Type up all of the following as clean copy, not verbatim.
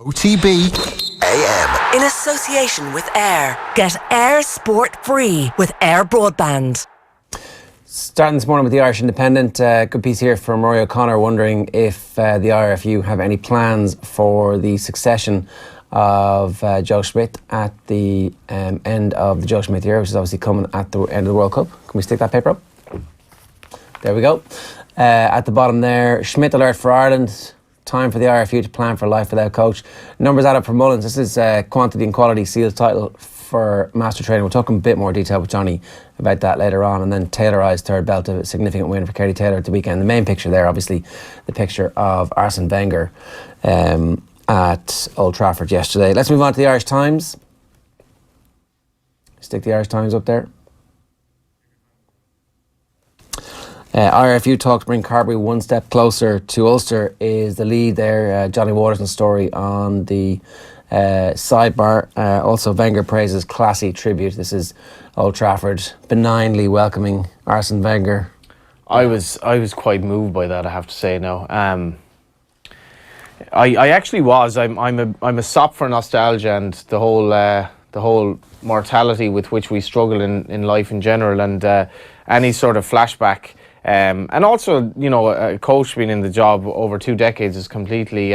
OTB AM. In association with Air. Get Air Sport free with Air Broadband. Starting this morning with the Irish Independent, good piece here from Rory O'Connor wondering if the IRFU have any plans for the succession of Joe Schmidt at the end of the Joe Schmidt year, which is obviously coming at the end of the World Cup. Can we stick that paper up? There we go. At the bottom there, Schmidt alert for Ireland. Time for the IRFU to plan for life without coach. Numbers add up for Mullins. This is quantity and quality seals title for master training. We'll talk in a bit more detail with Johnny about that later on. And then Taylor Eye's third belt, a significant win for Kerry Taylor at the weekend. The main picture there, obviously, the picture of Arsene Wenger at Old Trafford yesterday. Let's move on to the Irish Times. Stick the Irish Times up there. IRFU talks bring Carberry one step closer to Ulster is the lead there. Johnny Waterson's story on the sidebar. Also, Wenger praises classy tribute. This is Old Trafford benignly welcoming Arsene Wenger. I was quite moved by that, I have to say now. I actually was. I'm a sop for nostalgia and the whole mortality with which we struggle in life in general, and any sort of flashback. And also, you know, a coach being in the job over 2 decades is completely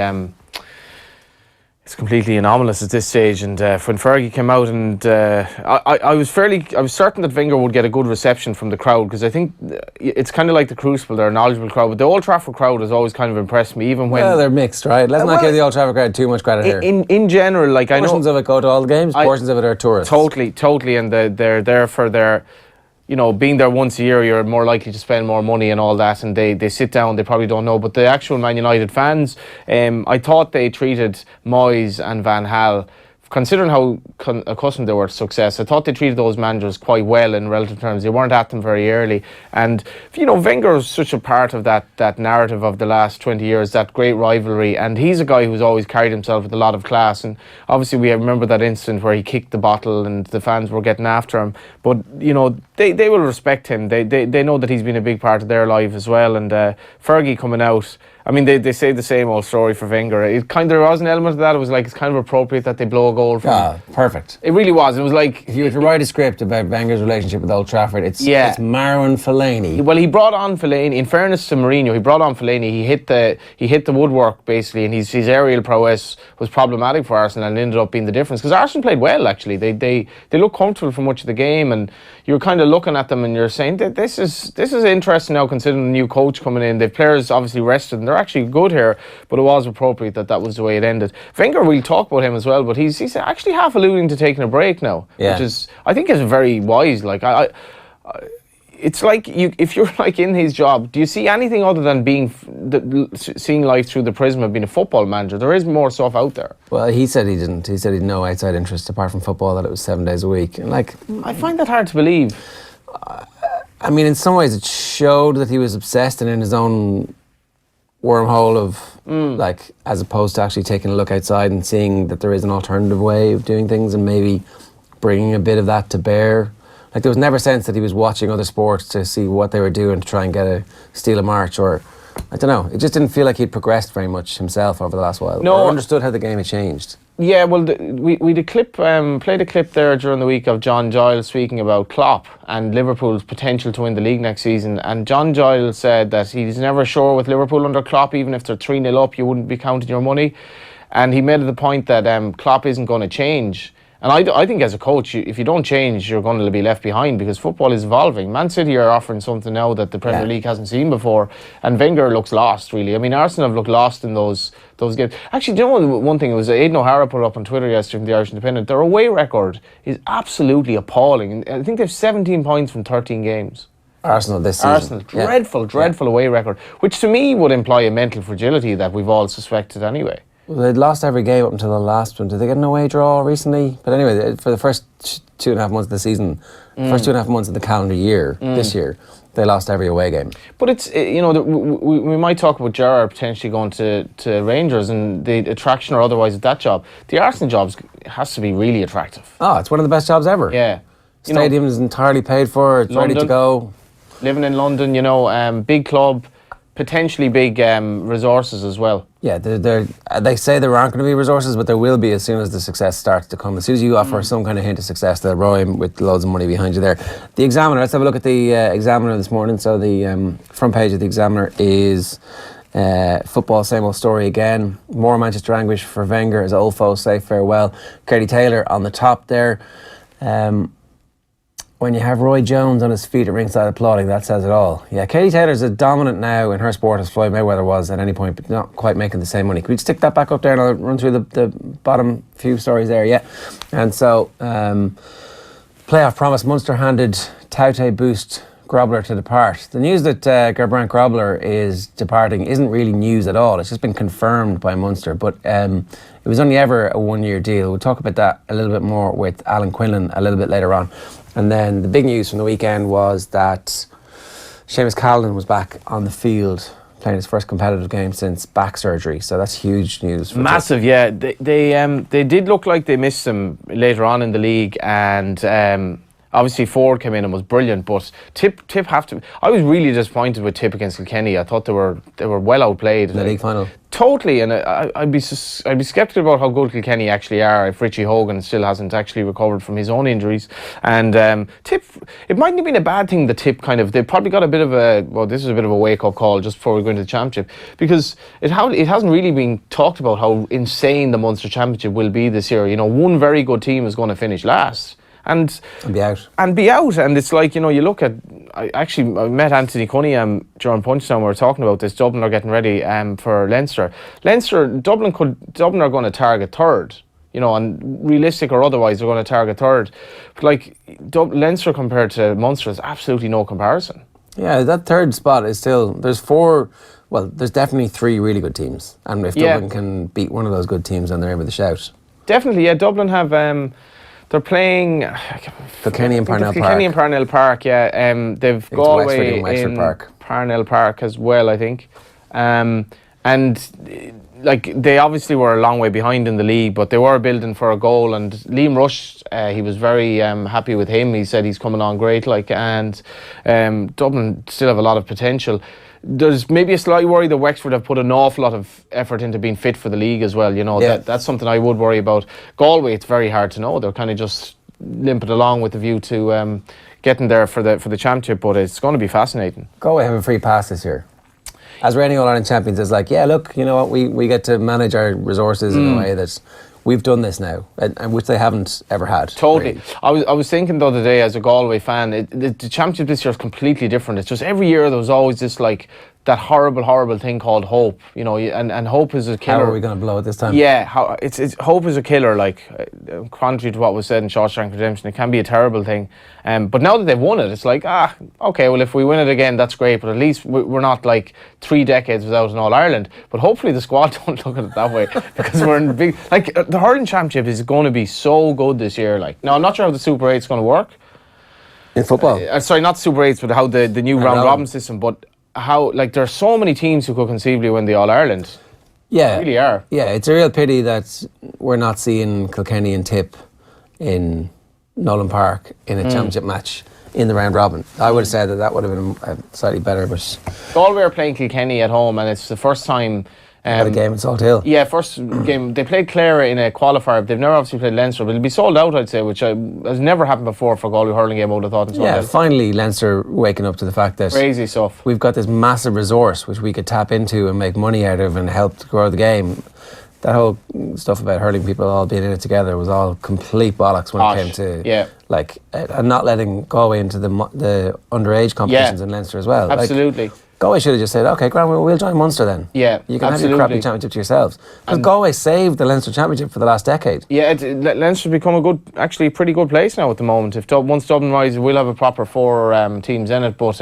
anomalous at this stage. And when Fergie came out, and I was certain that Wenger would get a good reception from the crowd, because I think it's kind of like the Crucible, they're a knowledgeable crowd. But the Old Trafford crowd has always kind of impressed me, even when... Well, they're mixed, right? Let's not give the Old Trafford crowd too much credit here. In general, like, I know... Portions of it go to all the games, portions of it are tourists. Totally, and they're there for their... You know, being there once a year, you're more likely to spend more money and all that, and they sit down, they probably don't know. But the actual Man United fans, I thought they treated Moyes and Van Gaal, considering how accustomed they were to success, I thought they treated those managers quite well in relative terms. They weren't at them very early. And, you know, Wenger is such a part of that narrative of the last 20 years, that great rivalry. And he's a guy who's always carried himself with a lot of class. And obviously we remember that incident where he kicked the bottle and the fans were getting after him. But, you know, they will respect him. They know that he's been a big part of their life as well. And Fergie coming out, I mean, they say the same old story for Wenger. There was an element of that. It was like, it's kind of appropriate that they blow a goal from him. Perfect. It really was. It was like... If you were to write a script about Wenger's relationship with Old Trafford, it's Marwan Fellaini. Well, he brought on Fellaini. In fairness to Mourinho, he brought on Fellaini. He hit the woodwork, basically, and his aerial prowess was problematic for Arsenal and ended up being the difference. Because Arsenal played well, actually. They looked comfortable for much of the game, and you were kind of looking at them and you're saying, this is interesting now, considering the new coach coming in. The players obviously rested, and they're actually good here, but it was appropriate that was the way it ended. Wenger, we'll talk about him as well, but he's actually half alluding to taking a break now, which is, I think, is very wise. Like, it's like if you're like in his job, do you see anything other than seeing life through the prism of being a football manager? There is more stuff out there. Well, he said he didn't. He said he had no outside interest apart from football, that it was 7 days a week. And like, I find that hard to believe. I mean, in some ways it showed that he was obsessed and in his own wormhole of like, as opposed to actually taking a look outside and seeing that there is an alternative way of doing things and maybe bringing a bit of that to bear. Like, there was never a sense that he was watching other sports to see what they were doing to try and steal a march, or I don't know. It just didn't feel like he'd progressed very much himself over the last while. No, or understood how the game had changed. Yeah, well, we played a clip there during the week of John Giles speaking about Klopp and Liverpool's potential to win the league next season. And John Giles said that he's never sure with Liverpool under Klopp, even if they're 3-0 up, you wouldn't be counting your money. And he made the point that Klopp isn't going to change. And I think as a coach, if you don't change, you're going to be left behind, because football is evolving. Man City are offering something now that the Premier League hasn't seen before, and Wenger looks lost, really. I mean, Arsenal have looked lost in those games. Actually, do you know one thing? It was Aidan O'Hara put up on Twitter yesterday from the Irish Independent. Their away record is absolutely appalling. I think they have 17 points from 13 games. Arsenal this season. Arsenal, dreadful away record, which to me would imply a mental fragility that we've all suspected anyway. Well, they'd lost every game up until the last one. Did they get an away draw recently? But anyway, for the first 2.5 months of the season, first 2.5 months of the calendar year, this year, they lost every away game. But it's, you know, we might talk about Gerrard potentially going to Rangers and the attraction or otherwise at that job. The Arsenal job has to be really attractive. Oh, it's one of the best jobs ever. Yeah. Stadium is entirely paid for, it's ready to go. Living in London, you know, big club, potentially big resources as well. Yeah, they say there aren't going to be resources, but there will be as soon as the success starts to come. As soon as you offer some kind of hint of success, they'll row in with loads of money behind you there. The Examiner, let's have a look at the Examiner this morning. So the front page of the Examiner is football, same old story again. More Manchester anguish for Wenger as old foes say farewell. Katie Taylor on the top there. When you have Roy Jones on his feet at ringside applauding, that says it all. Yeah, Katie Taylor's as dominant now in her sport as Floyd Mayweather was at any point, but not quite making the same money. Can we stick that back up there and I'll run through the bottom few stories there, yeah. And so, playoff promise, Munster handed Taute boost Grobler to depart. The news that Gerbrand Grobler is departing isn't really news at all. It's just been confirmed by Munster, but it was only ever a one-year deal. We'll talk about that a little bit more with Alan Quinlan a little bit later on. And then the big news from the weekend was that Seamus Callan was back on the field playing his first competitive game since back surgery. So that's huge news. Massive, yeah. They did look like they missed him later on in the league, and obviously Ford came in and was brilliant, but Tip have to. I was really disappointed with Tip against Kilkenny. I thought they were well outplayed in the league final. Totally, and I'd be sceptical about how good Kilkenny actually are if Richie Hogan still hasn't actually recovered from his own injuries. And Tip, it mightn't have been a bad thing. The Tip they probably got a bit of this is a bit of a wake up call just before we go into the championship, because it hasn't really been talked about how insane the Munster Championship will be this year. You know, one very good team is going to finish last. And be out. And it's like, you know, you look at... I met Anthony Cunningham during Punchdown. We were talking about this. Dublin are getting ready for Leinster. Dublin are going to target third. You know, and realistic or otherwise, they're going to target third. But like, Leinster compared to Munster is absolutely no comparison. Yeah, that third spot is still... There's definitely three really good teams. And if Dublin can beat one of those good teams, then they're in with a shout. Definitely, yeah. Dublin have... they're playing Kilkenny and Parnell Park. Kilkenny and Parnell Park, yeah. They've Galway in Parnell Park as well, I think. And like, they obviously were a long way behind in the league, but they were building for a goal. And Liam Rush, he was very happy with him. He said he's coming on great, like, and Dublin still have a lot of potential. There's maybe a slight worry that Wexford have put an awful lot of effort into being fit for the league as well. You know, that's something I would worry about. Galway, it's very hard to know. They're kind of just limping along with the view to getting there for the championship, but it's going to be fascinating. Galway have a free pass this year. As reigning All-Ireland champions, it's like, yeah, look, you know what, we get to manage our resources in a way that's... We've done this now, and which they haven't ever had. Totally. Really. I was thinking the other day as a Galway fan, the championship this year is completely different. It's just every year there was always this, like, that horrible thing called hope, you know, and hope is a killer. How are we going to blow it this time? Yeah, it's hope is a killer, like, contrary to what was said in Shawshank Redemption, it can be a terrible thing. But now that they've won it, it's like, okay, well, if we win it again, that's great, but at least we're not, like, 3 decades without an All-Ireland. But hopefully the squad don't look at it that way, because we're in big... Like, the hurling championship is going to be so good this year, like. Now, I'm not sure how the Super 8's going to work. In football? Sorry, not Super 8s, but how the new round-robin system, but... How, like, there are so many teams who could conceivably win the All-Ireland. Yeah. They really are. Yeah, it's a real pity that we're not seeing Kilkenny and Tip in Nolan Park in a championship match in the round robin. I would have said that would have been slightly better, but... Galway are playing Kilkenny at home, and it's the first time... Had a game in Salt Hill. Yeah, first game. They played Clare in a qualifier. They've never obviously played Leinster, but it'll be sold out, I'd say, which has never happened before for Galway hurling game, I would have thought. Yeah, finally Leinster waking up to the fact that crazy stuff. We've got this massive resource which we could tap into and make money out of and help to grow the game. That whole stuff about hurling people all being in it together was all complete bollocks when it came to like and not letting Galway into the underage competitions in Leinster as well. Absolutely. Like, Galway should have just said, okay, Grant, we'll join Munster then. Yeah, you can absolutely. have your crappy championship to yourselves. Because Galway saved the Leinster Championship for the last decade. Yeah, Leinster's become a pretty good place now at the moment. Once Dublin rises, we'll have a proper 4 teams in it. But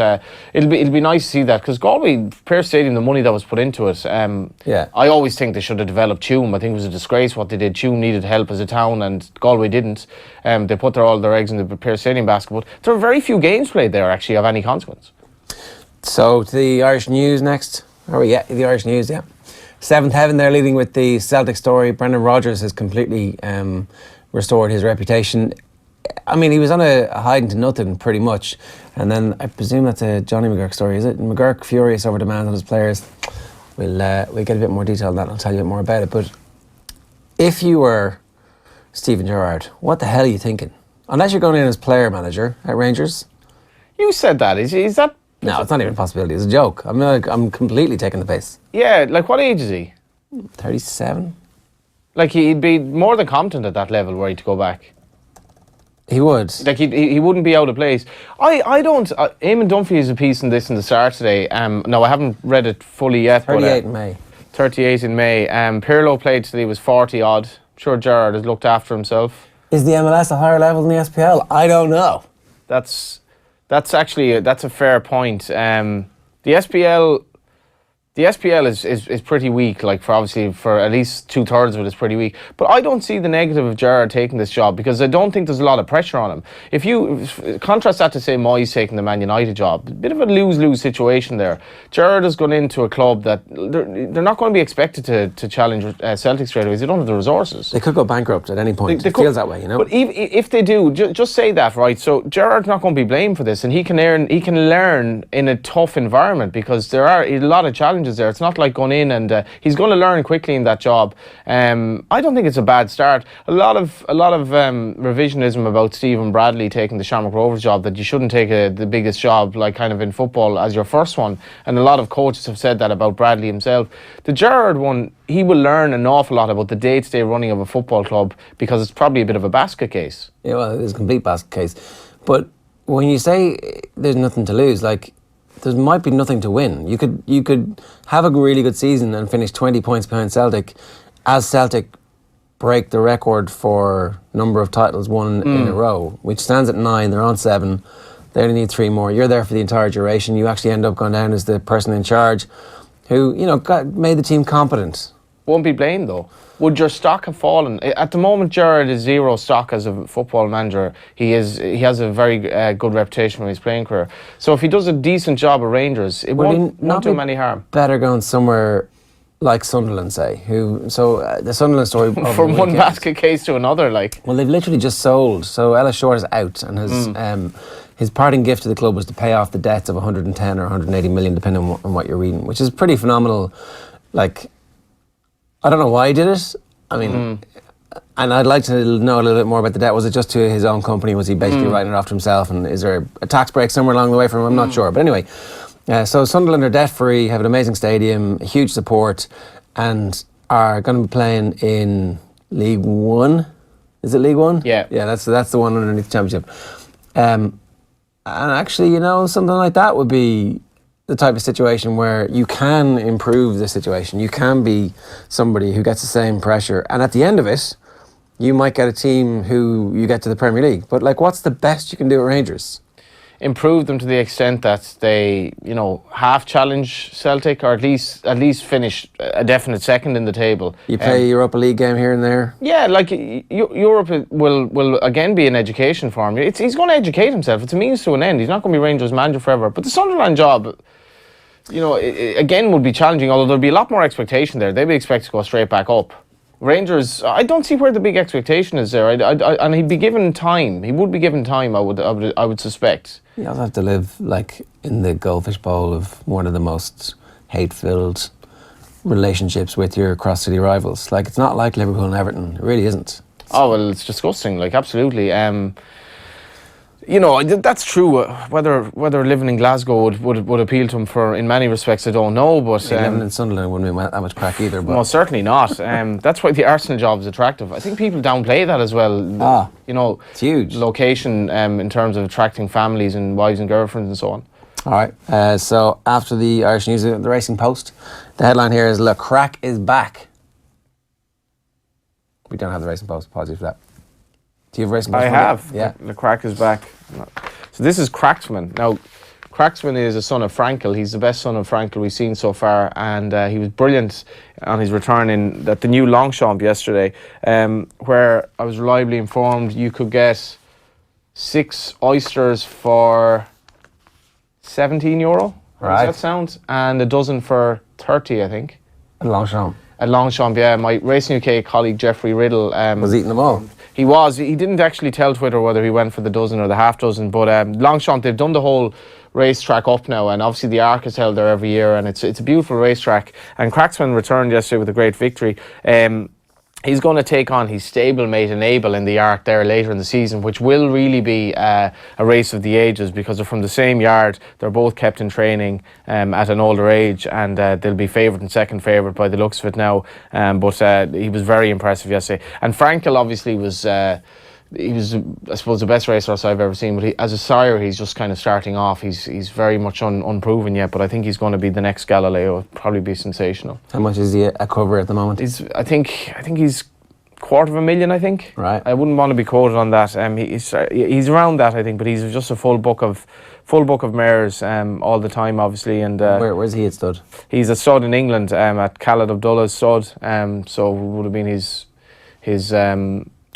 it'll be nice to see that, because Galway, Pearse Stadium, the money that was put into it. I always think they should have developed Tuam. I think it was a disgrace what they did. Tuam needed help as a town, and Galway didn't. They put all their eggs in the Pearse Stadium basket. But there are very few games played there actually of any consequence. So to the Irish news next. The Irish news, yeah. Seventh Heaven, they're leading with the Celtic story. Brendan Rodgers has completely restored his reputation. I mean, he was on a hiding to nothing pretty much. And then I presume that's a Johnny McGurk story, is it? McGurk furious over demands on his players. We'll get a bit more detail on that and I'll tell you a bit more about it. But if you were Steven Gerrard, what the hell are you thinking? Unless you're going in as player manager at Rangers. You said that. Is that... No, it's not even a possibility. It's a joke. I'm completely taking the piss. Yeah, like what age is he? 37? Like he'd be more than competent at that level were he to go back. He would. Like he wouldn't be out of place. I don't... Eamon Dunphy has a piece in this in the Star today. No, I haven't read it fully yet. 38 in May. 38 in May. Pirlo played till he was 40 odd. I'm sure Gerrard has looked after himself. Is the MLS a higher level than the SPL? I don't know. That's actually that's a fair point. The SPL is pretty weak. Like for at least 2/3 of it is pretty weak. But I don't see the negative of Gerrard taking this job because I don't think there's a lot of pressure on him. If you contrast that to say Moyes taking the Man United job, a bit of a lose-lose situation there. Gerrard has gone into a club that they're not going to be expected to challenge Celtic straight away. They don't have the resources. They could go bankrupt at any point. It feels that way, you know. But if they do, just say that, right? So Gerrard's not going to be blamed for this, and he can learn in a tough environment because there are a lot of challenges there. It's not like going in and he's going to learn quickly in that job. I don't think it's a bad start. A lot of revisionism about Stephen Bradley taking the Shamrock Rovers job, that you shouldn't take the biggest job like kind of in football as your first one, and a lot of coaches have said that about Bradley himself. The Gerrard one, he will learn an awful lot about the day-to-day running of a football club because it's probably a bit of a basket case. Yeah, well, it is a complete basket case. But when you say there's nothing to lose, like, there might be nothing to win. You could have a really good season and finish 20 points behind Celtic, as Celtic break the record for number of titles won in a row, which stands at 9. They're on 7. They only need 3 more. You're there for the entire duration. You actually end up going down as the person in charge, who made the team competent. Won't be blamed though. Would your stock have fallen? At the moment, Gerrard is 0 stock as a football manager. He has a very good reputation from his playing career. So if he does a decent job at Rangers, it won't do him any harm. Better going somewhere like Sunderland, say. The Sunderland story from one basket case to another, like. Well, they've literally just sold. So Ellis Short is out, and his parting gift to the club was to pay off the debts of 110 or 180 million, depending on what you're reading, which is pretty phenomenal. Like, I don't know why he did it. I mean, and I'd like to know a little bit more about the debt. Was it just to his own company? Was he basically writing it off to himself? And is there a tax break somewhere along the way for him? I'm not sure. But anyway, so Sunderland are debt-free, have an amazing stadium, huge support, and are going to be playing in League One. Is it League One? Yeah. Yeah, that's the one underneath the Championship. And actually, something like that would be the type of situation where you can improve the situation. You can be somebody who gets the same pressure, and at the end of it, you might get a team who you get to the Premier League. But what's the best you can do at Rangers? Improve them to the extent that they, half challenge Celtic, or at least finish a definite second in the table. You play a Europa League game here and there. Yeah, like Europe will again be an education for him. He's going to educate himself. It's a means to an end. He's not going to be Rangers manager forever. But the Sunderland job, again, would be challenging. Although there'll be a lot more expectation there. They'd be expected to go straight back up. Rangers, I don't see where the big expectation is there. And he'd be given time. He would be given time. I would suspect. You also have to live in the goldfish bowl of one of the most hate-filled relationships with your cross-city rivals. It's not like Liverpool and Everton. It really isn't. Oh well, it's disgusting. Absolutely. That's true. Whether living in Glasgow would appeal to him in many respects, I don't know. But living in Sunderland wouldn't be that much crack either. But most certainly not. That's why the Arsenal job is attractive. I think people downplay that as well. It's huge. Location in terms of attracting families and wives and girlfriends and so on. All right. So after the Irish news, the Racing Post, the headline here is "Le Crack is back." We don't have the Racing Post. Apologies for that. Do you have Racing Post? I have. Yeah. The Crack is back. So this is Cracksman. Now, Cracksman is a son of Frankel. He's the best son of Frankel we've seen so far, and he was brilliant on his return at the new Longchamp yesterday, where I was reliably informed you could get 6 oysters for €17. How does that sound? And a dozen for 30, I think. At Longchamp. At Longchamp, yeah. My Racing UK colleague Jeffrey Riddle was eating them all. He was. He didn't actually tell Twitter whether he went for the dozen or the half dozen, but Longchamp, they've done the whole racetrack up now, and obviously the Arc is held there every year, and it's a beautiful racetrack. And Cracksman returned yesterday with a great victory. He's going to take on his stablemate Enable in the Arc there later in the season, which will really be a race of the ages, because they're from the same yard. They're both kept in training at an older age, and they'll be favourite and second favourite by the looks of it now. But he was very impressive yesterday. And Frankel obviously was... he was, I suppose, the best racehorse I've ever seen. But as a sire, he's just kind of starting off. He's very much unproven yet. But I think he's going to be the next Galileo. It'll probably be sensational. How much is he a cover at the moment? I think he's $250,000. I think. Right. I wouldn't want to be quoted on that. He's around that, I think. But he's just a full book of mares all the time, obviously. And where's he at stud? He's a stud in England at Khaled Abdullah's stud. So it would have been his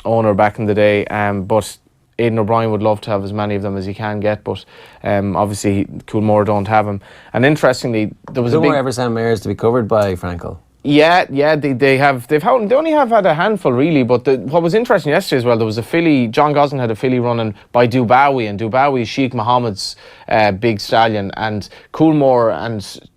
owner back in the day, but Aidan O'Brien would love to have as many of them as he can get, but obviously Coolmore don't have him. And interestingly, there was Coolmore ever sent mares to be covered by Frankel? Yeah, they only have had a handful really, but what was interesting yesterday as well, there was a filly, John Gosling had a filly running by Dubawi, and Dubawi is Sheikh Mohammed's big stallion, and Coolmore and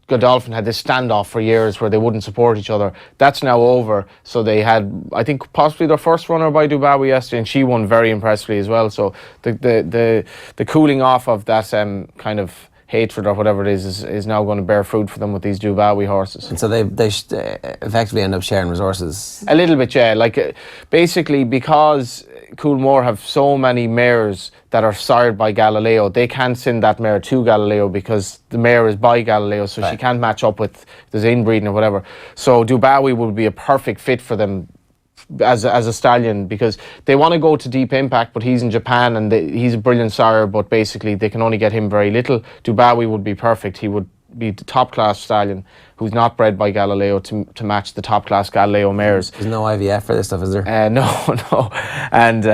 Godolphin had this standoff for years where they wouldn't support each other. That's now over. So they had, I think, possibly their first runner by Dubawi yesterday, and she won very impressively as well. So the cooling off of that kind of hatred or whatever it is now going to bear fruit for them with these Dubawi horses. And so they effectively end up sharing resources? A little bit, yeah. Like basically, because Coolmore have so many mares that are sired by Galileo, they can't send that mare to Galileo because the mare is by Galileo, so she can't match up with there's inbreeding or whatever. So Dubawi would be a perfect fit for them as a stallion, because they want to go to Deep Impact, but he's in Japan and he's a brilliant sire, but basically they can only get him very little. Dubawi would be perfect. He would be the top class stallion who's not bred by Galileo to match the top class Galileo mares. There's no IVF for this stuff, is there? No. And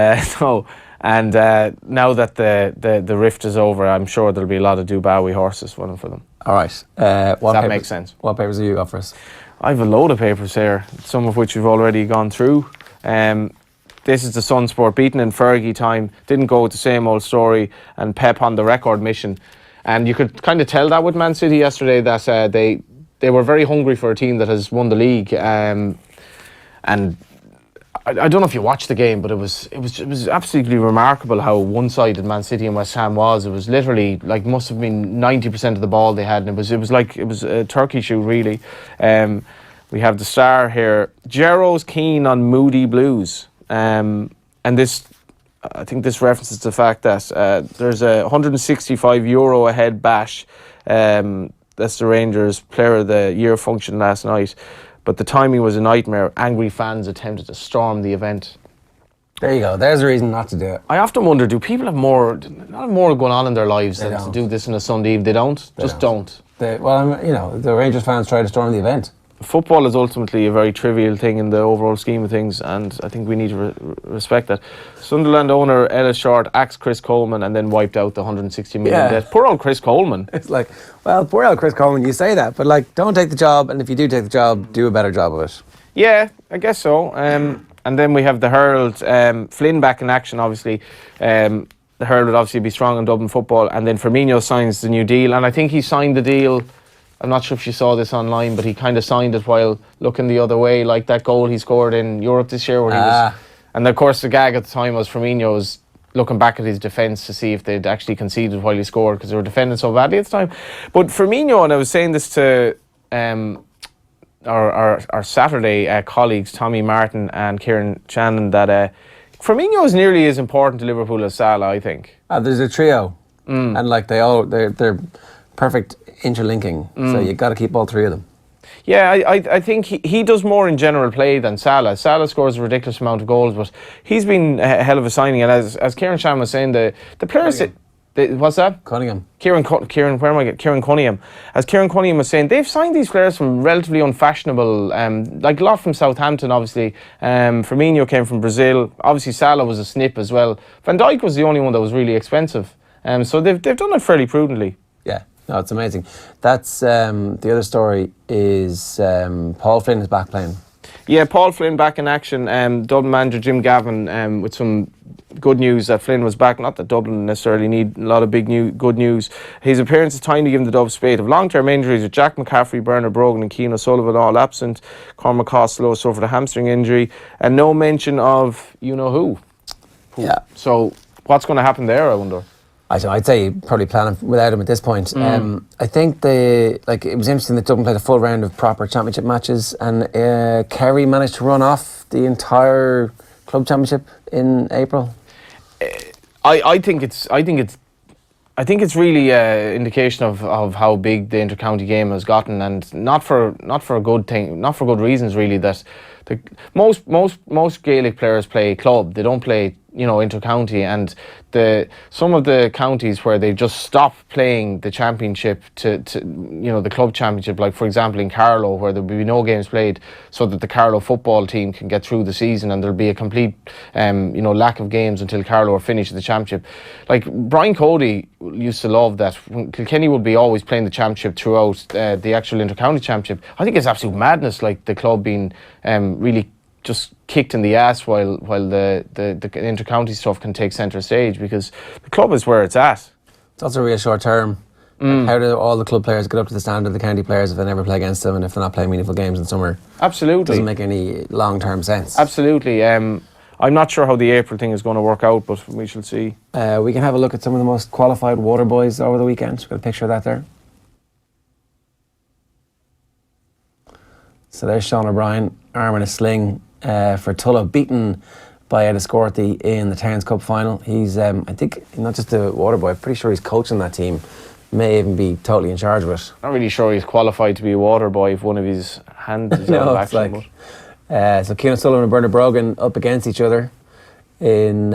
no. And now that the rift is over, I'm sure there'll be a lot of Dubawi horses running for them. All right. That makes sense. What papers have you got for us? I have a load of papers here, some of which we've already gone through. This is the Sunsport, beaten in Fergie time, didn't go with the same old story, and Pep on the record mission. And you could kind of tell that with Man City yesterday, that they were very hungry for a team that has won the league. And I don't know if you watched the game, but it was absolutely remarkable how one-sided Man City and West Ham was. It was literally like must have been 90% of the ball they had, and it was a turkey shoot really. We have the star here. Gerro's keen on Moody Blues, and this, I think this references the fact that there's a €165 a head bash. That's the Rangers Player of the Year function last night. But the timing was a nightmare. Angry fans attempted to storm the event. There you go. There's a reason not to do it. I often wonder, do people have more going on in their lives than to do this on a Sunday evening? They don't? Don't. The Rangers fans try to storm the event. Football is ultimately a very trivial thing in the overall scheme of things, and I think we need to respect that. Sunderland owner Ellis Short axed Chris Coleman and then wiped out the 160 million debt. Poor old Chris Coleman. It's like, well, poor old Chris Coleman, you say that, but like, don't take the job, and if you do take the job, do a better job of it. Yeah, I guess so. And then we have the Herald, Flynn back in action, obviously. The Herald would obviously be strong in Dublin football, and then Firmino signs the new deal, and I think he signed the deal. I'm not sure if you saw this online, but he kind of signed it while looking the other way, like that goal he scored in Europe this year where he was... And of course the gag at the time was Firmino was looking back at his defence to see if they'd actually conceded while he scored, because they were defending so badly at the time. But Firmino, and I was saying this to our Saturday colleagues, Tommy Martin and Kieran Shannon, that Firmino is nearly as important to Liverpool as Salah, I think. There's a trio, and like they're perfect interlinking, so you got to keep all three of them. Yeah, I think he does more in general play than Salah. Salah scores a ridiculous amount of goals, but he's been a hell of a signing. And as Kieran Shannon was saying, the players... What's that? Cunningham. Kieran Cunningham. As Kieran Cunningham was saying, they've signed these players from relatively unfashionable, like a lot from Southampton, obviously. Firmino came from Brazil. Obviously, Salah was a snip as well. Van Dijk was the only one that was really expensive. So they've done it fairly prudently. Yeah. No, it's amazing. That's the other story is Paul Flynn is back playing. Yeah, Paul Flynn back in action. Dublin manager Jim Gavin with some good news that Flynn was back. Not that Dublin necessarily need a lot of good news. His appearance is time to give him the Dove spate of long-term injuries with Jack McCaffrey, Bernard Brogan and Keane O'Sullivan all absent. Cormac Costello suffered a hamstring injury, and no mention of you-know-who. Yeah. So what's going to happen there, I wonder? I'd say probably planning without him at this point. I think it was interesting that Dublin played a full round of proper championship matches, and Kerry managed to run off the entire club championship in April. I think it's really an indication of how big the intercounty game has gotten, and not for a good thing, not for good reasons really. That most Gaelic players play club; they don't play intercounty, and some of the counties where they just stop playing the championship to the club championship, like for example in Carlow, where there'll be no games played so that the Carlow football team can get through the season, and there'll be a complete lack of games until Carlow are finished the championship. Like Brian Cody used to love that Kilkenny would be always playing the championship throughout the actual intercounty championship. I think it's absolute madness, like the club being really just kicked in the ass while the intercounty stuff can take centre stage, because the club is where it's at. It's also real short term. How do all the club players get up to the standard of the county players if they never play against them, and if they're not playing meaningful games in summer? Absolutely. Doesn't make any long term sense. Absolutely. I'm not sure how the April thing is going to work out, but we shall see. We can have a look at some of the most qualified water boys over the weekend. We've got a picture of that there. So there's Sean O'Brien, arm in a sling for Tulla, beaten by Ediscorthy in the Towns Cup final. He's, I think, not just a water boy, I'm pretty sure he's coaching that team. May even be totally in charge of it. Not really sure he's qualified to be a water boy if one of his hands is out of action. So Keane O'Sullivan and Bernard Brogan up against each other in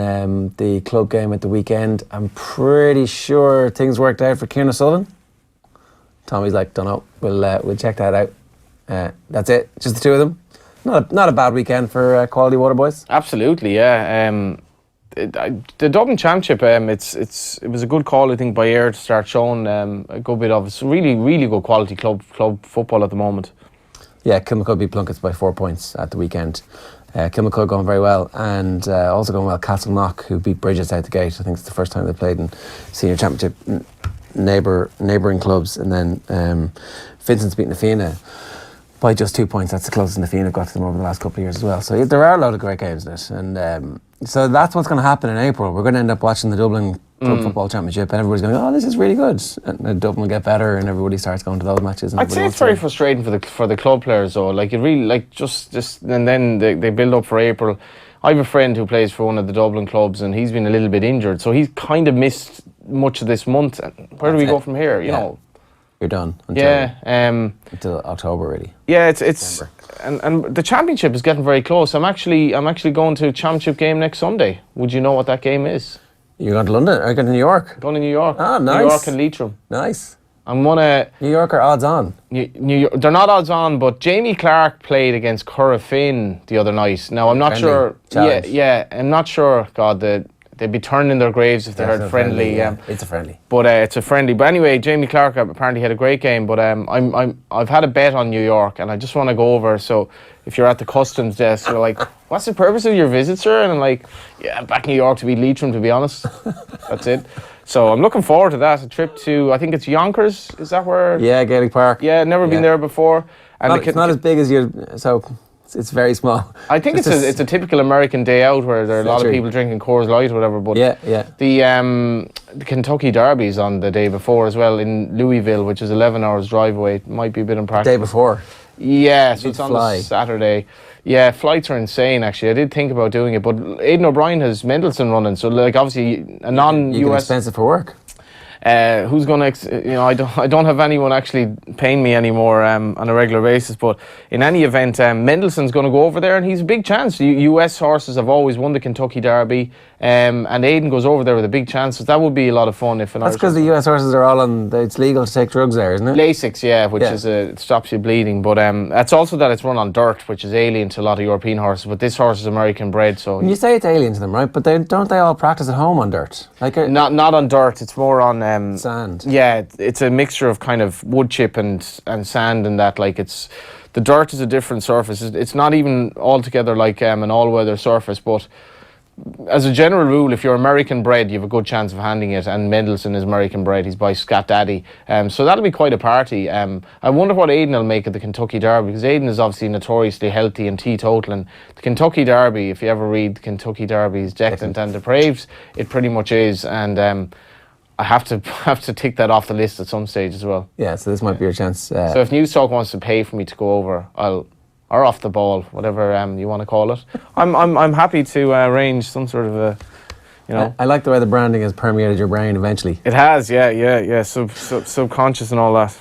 the club game at the weekend. I'm pretty sure things worked out for Keane O'Sullivan. Tommy's like, don't know, we'll check that out. That's it, just the two of them. Not a bad weekend for quality water boys. Absolutely, yeah. The Dublin Championship, it was a good call, I think, by Ayr to start showing a good bit of it's really, really good quality club football at the moment. Yeah, Kilmacud beat Plunkett's by 4 points at the weekend. Kilmacud going very well, and also going well Castleknock, who beat Bridges out the gate. I think it's the first time they played in senior championship neighbouring clubs, and then Vincent's beating Nafina by just 2 points. That's the closest Nafina got to them over the last couple of years as well. So there are a lot of great games in it, and so that's what's going to happen in April. We're going to end up watching the Dublin Club Football Championship, and everybody's going, oh, this is really good, and Dublin will get better, and everybody starts going to those matches. And I'd say it's very frustrating for the club players though. Like it really, like just and then they build up for April. I have a friend who plays for one of the Dublin clubs, and he's been a little bit injured, so he's kind of missed much of this month. Where do we go from here? You know. You're done until October, really. Yeah, it's and the championship is getting very close. I'm actually going to a championship game next Sunday. Would you know what that game is? You're going to London? Are you going to New York? Going to New York. Ah, nice. New York and Leitrim. Nice. I'm gonna. New York are odds on. New York, they're not odds on, but Jamie Clark played against Currafin the other night. Now I'm not sure. Challenge. Yeah, I'm not sure. God, they'd be turning in their graves if they heard friendly. It's a friendly. But it's a friendly. But anyway, Jamie Clark apparently had a great game. But I've had a bet on New York, and I just want to go over. So if you're at the customs desk, you're like, "What's the purpose of your visit, sir?" And I'm like, "Yeah, I'm back in New York to beat Leitrim, to be honest." That's it. So I'm looking forward to that. A trip to, I think it's Yonkers. Is that where? Yeah, Gaelic Park. Yeah, never been there before. And it's not as big as you. So. It's very small. I think it's a typical American day out where there are a lot of people drinking Coors Light or whatever. But the Kentucky Derby's on the day before as well in Louisville, which is 11 hours drive away. It might be a bit impractical. Day before? Yeah, so it's on the Saturday. Yeah, flights are insane actually. I did think about doing it, but Aidan O'Brien has Mendelssohn running, so like obviously a non-US. Expensive for work. Who's going to, I don't have anyone actually paying me anymore on a regular basis, but in any event, Mendelssohn's going to go over there, and he's a big chance. US horses have always won the Kentucky Derby, and Aidan goes over there with a big chance, so that would be a lot of fun. That's because the US horses are all on, it's legal to take drugs there, isn't it? Lasix, yeah, which is it stops you bleeding, but that's also that it's run on dirt, which is alien to a lot of European horses, but this horse is American bred, so... And you say it's alien to them, right? But don't they all practice at home on dirt? Not on dirt, it's more on... sand. Yeah, it's a mixture of kind of wood chip and sand, and that, like, it's... The dirt is a different surface. It's not even altogether like an all-weather surface, but as a general rule, if you're American bred, you have a good chance of handing it. And Mendelssohn is American bred. He's by Scat Daddy. So that'll be quite a party. I wonder what Aidan will make of the Kentucky Derby, because Aidan is obviously notoriously healthy and teetotaling. The Kentucky Derby, if you ever read the Kentucky Derby's Decadent and Depraved, it pretty much is. And I have to tick that off the list at some stage as well. Yeah, so this might be your chance. So if Newstalk wants to pay for me to go over, or off the ball, whatever you want to call it, I'm happy to arrange some sort of a, you know. I like the way the branding has permeated your brain eventually. It has, yeah, subconscious and all that.